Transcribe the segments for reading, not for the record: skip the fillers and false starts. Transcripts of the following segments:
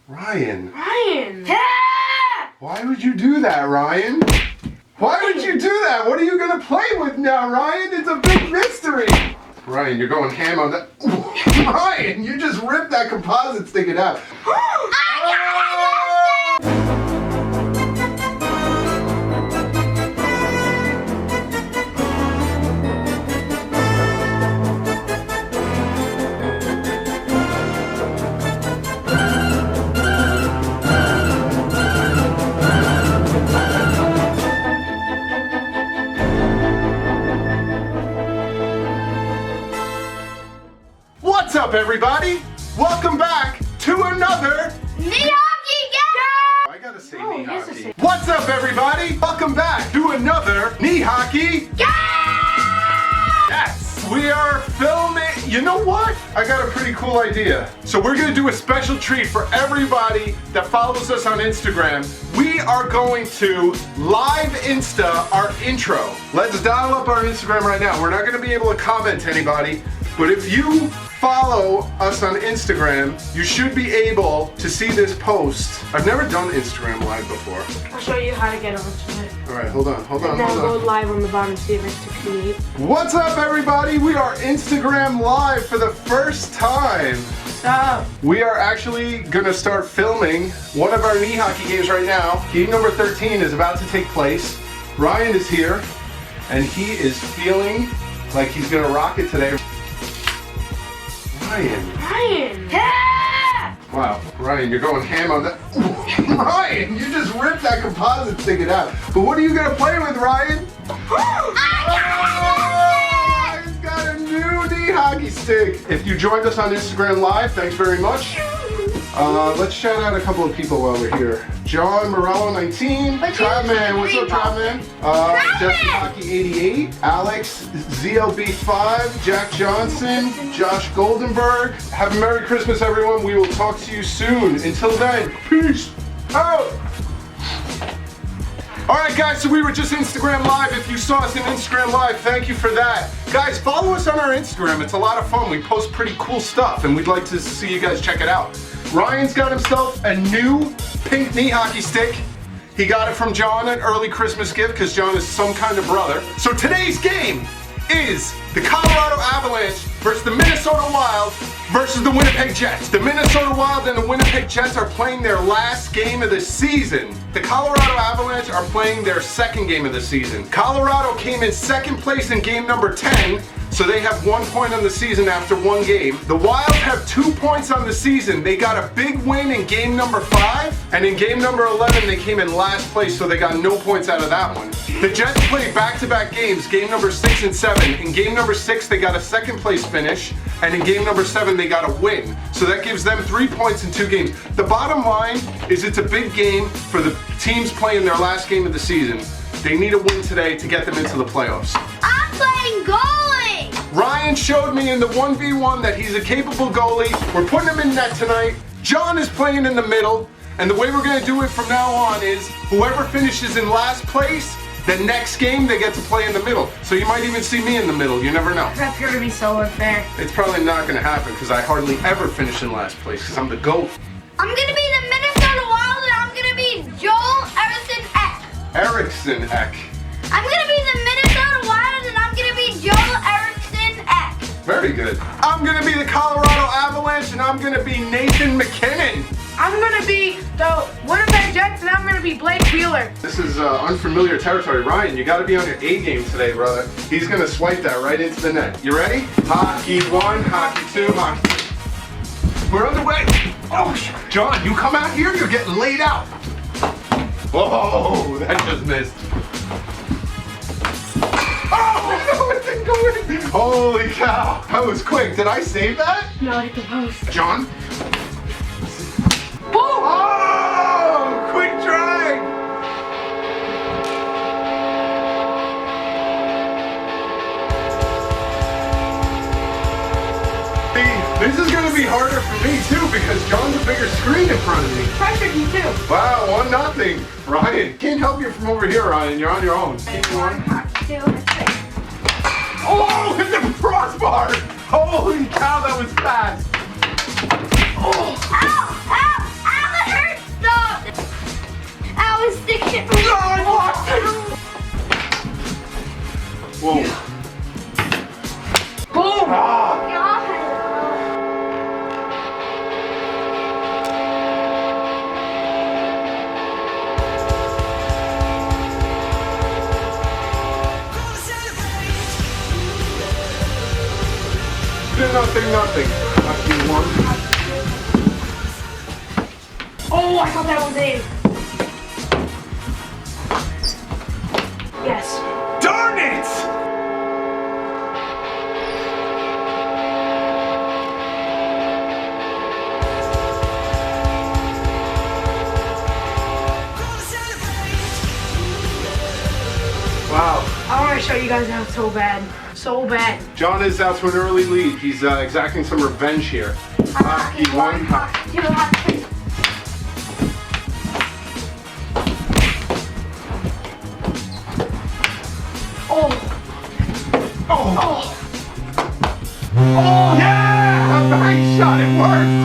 Ryan. Ryan. Why would you do that, Ryan? Why would you do that? What are you gonna play with now, Ryan? It's a big mystery. Ryan, you're going ham on that. Ryan, you just ripped that composite sticking out. What's up, everybody? Welcome back to another knee hockey game! I gotta say knee hockey. What's up, everybody? Welcome back to another knee hockey game! Yes! We are filming. You know what? I got a pretty cool idea. So we're gonna do a special treat for everybody that follows us on Instagram. We are going to live Insta our intro. Let's dial up our Instagram right now. We're not gonna be able to comment to anybody, but if you follow us on Instagram, you should be able to see this post. I've never done Instagram Live before. I'll show you how to get onto it. Alright, hold on. And then go live on the bottom, see if it's to create. What's up, everybody? We are Instagram Live for the first time. What's up? We are actually gonna start filming one of our knee hockey games right now. Game number 13 is about to take place. Ryan is here, and he is feeling like he's gonna rock it today. Ryan. Wow, Ryan, you're going ham on that. Ryan, you just ripped that composite sticking out. But what are you gonna play with, Ryan? He's got a new knee hockey stick. If you joined us on Instagram Live, thanks very much. Let's shout out a couple of people while we're here. John Morello 19, Trapman, what's up, Trapman? Jesse Hockey 88, Alex ZLB 5, Jack Johnson, Josh Goldenberg. Have a Merry Christmas, everyone. We will talk to you soon. Until then, peace out. Alright guys, so we were just Instagram Live. If you saw us in Instagram Live, thank you for that. Guys, follow us on our Instagram. It's a lot of fun. We post pretty cool stuff and we'd like to see you guys check it out. Ryan's got himself a new pink knee hockey stick. He got it from John, an early Christmas gift, because John is some kind of brother. So today's game is the Colorado Avalanche versus the Minnesota Wild versus the Winnipeg Jets. The Minnesota Wild and the Winnipeg Jets are playing their last game of the season. The Colorado Avalanche are playing their second game of the season. Colorado came in second place in game number 10, so they have 1 point on the season after one game. The Wild have 2 points on the season. They got a big win in game number 5, and in game number 11 they came in last place, so they got no points out of that one. The Jets played back-to-back games, game number 6 and 7. In game number 6 they got a second place finish, and in game number 7 they got a win. So that gives them 3 points in 2 games. The bottom line is it's a big game for the teams playing their last game of the season. They need a win today to get them into the playoffs. I'm playing goalie! Ryan showed me in the 1v1 that he's a capable goalie. We're putting him in net tonight. John is playing in the middle. And the way we're gonna do it from now on is whoever finishes in last place, the next game they get to play in the middle. So you might even see me in the middle, you never know. That's gonna be so unfair. It's probably not gonna happen because I hardly ever finish in last place because I'm the GOAT. I'm gonna be the Minnesota Wild and I'm gonna be Joel Eriksson Ek. I'm gonna be the Minnesota Wild and I'm gonna be Joel Eriksson Ek. Very good. I'm gonna be the Colorado Avalanche and I'm gonna be Nathan McKinnon. I'm gonna be the Winnipeg Jets and I'm gonna be Blake Wheeler. This is unfamiliar territory. Ryan, you gotta be on your A game today, brother. He's gonna swipe that right into the net. You ready? Hockey 1, hockey 2, hockey 3. We're underway. Oh, John, you come out here, you're getting laid out. Whoa, that just missed. Oh, no, it didn't go in. Holy cow, that was quick. Did I save that? No, hit the post. John? Oh, quick drag. This is going to be harder for me too because John's a bigger screen in front of me. Pressure you too. Wow, 1-0. Ryan, can't help you from over here, Ryan. You're on your own. Oh, hit the crossbar! Holy cow, that was fast. Ow! Ow! Ow! nothing. Hockey one. Oh, I thought that was in. Yes. Darn it! Wow. I want to show you guys how so bad. So bad. John is out to an early lead. He's exacting some revenge here. Hockey one. Hockey two, hockey three. Oh. Oh. Oh, yeah! A nice shot. It worked.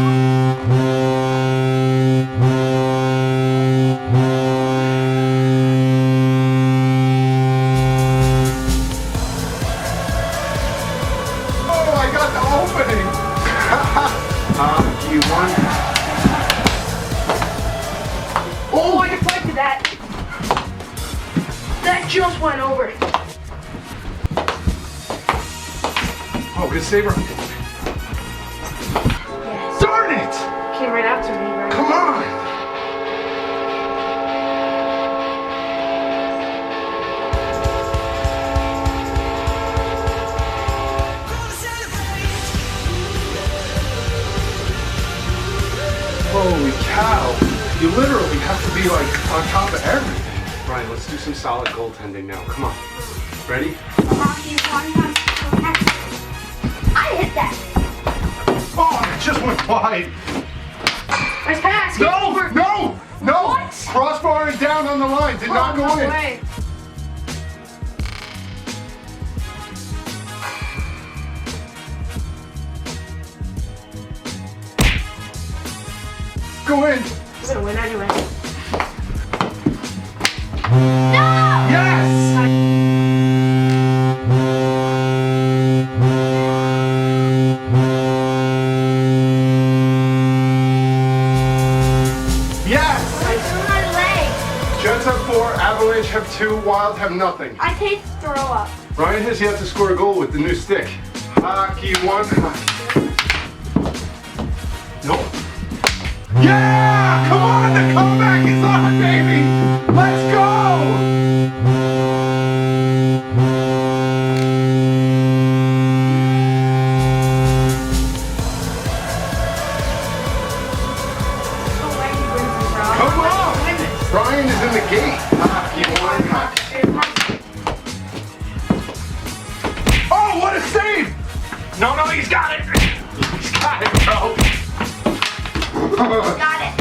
Hockey one. Oh, I deflected that. That just went over. Oh, good save. Yes. Darn it! Came right after me, right? Come on! Holy cow. You literally have to be like on top of everything. Ryan, let's do some solid goaltending now. Come on. Ready? Hockey one, hockey two, hockey three. I hit that. Oh, it just went wide. Nice pass. Get No, over. no, no. What? Crossbar and down on the line. Did not go no in. way. Go in. I'm gonna win anyway. Yes! Yes! It's on my leg. Jets have 4, Avalanche have 2, Wild have nothing. I taste throw up. Ryan has yet to score a goal with the new stick. Hockey one. Nope. Yeah! Come on, the comeback is on, baby! Let's go! No way he wins this round. Come on! Win this. Brian is in the gate. Hockey one. Hockey two, hockey Oh, what a save! No, he's got it! He's got it, bro! Got it.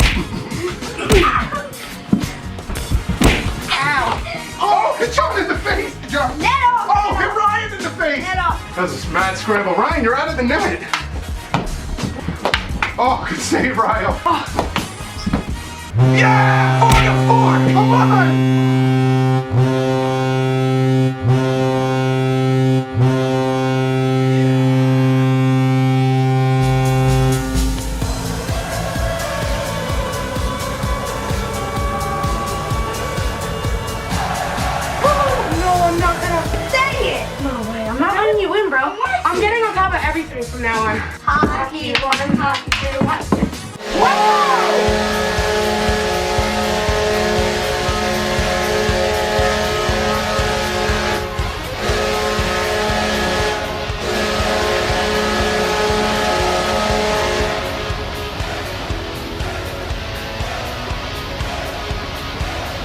Ow. Oh, hit John in the face! John. Net off. Oh, hit Ryan in the face! Net off. That was a mad scramble. Ryan, you're out of the net! Oh, good save, Ryan. Yeah! 4-4! Come on! No, I'm not gonna. Say it. No way. I'm not letting you win, bro. I'm getting on top of everything from now on. Hockey one, hockey two, hockey three.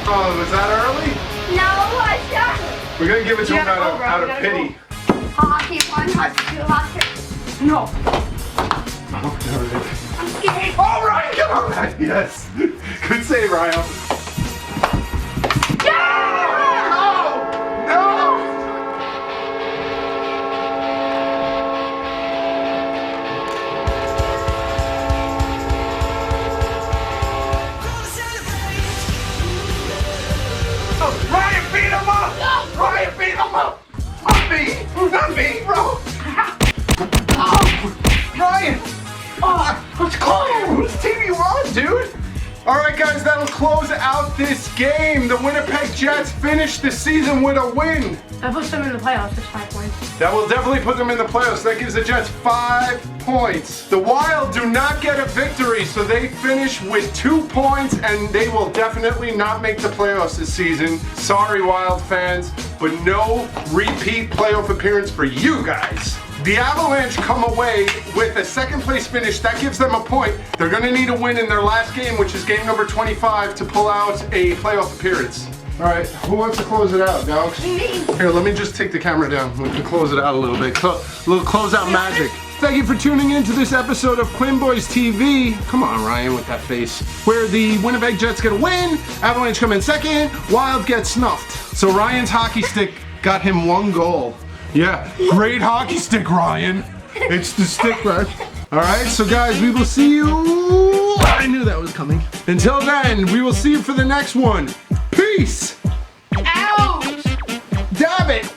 Oh, was that early? No, I shot it. We're gonna give it to You him gotta go, bro. out You of gotta pity. Hockey one, hockey two, hockey three. No. Oh, there it is. I'm scared. All right, come on, Ryan. Yes. Good save, Ryan. Yeah! No! No! Ryan beat him up! Ryan beat him up! Not me! Not me, bro! Ryan! Oh, let's go. Whose team you on, dude? Alright guys, that'll close out this game. The Winnipeg Jets finished the season with a win. That puts them in the playoffs. That's 5 points. That will definitely put them in the playoffs. That gives the Jets 5 points. The Wild do not get a victory, so they finish with 2 points, and they will definitely not make the playoffs this season. Sorry, Wild fans, but no repeat playoff appearance for you guys. The Avalanche come away with a second place finish. That gives them a point. They're going to need a win in their last game, which is game number 25, to pull out a playoff appearance. All right, who wants to close it out, Alex? Here, let me just take the camera down. We can close it out a little bit. A little closeout magic. Thank you for tuning in to this episode of Quinnboystv. Come on, Ryan, with that face. Where the Winnipeg Jets get a win, Avalanche come in second, Wild get snuffed. So Ryan's hockey stick got him 1 goal. Yeah, great hockey stick, Ryan. It's the stick, right? All right, so guys, we will see you. I knew that was coming. Until then, we will see you for the next one. Peace. Ouch! Damn it!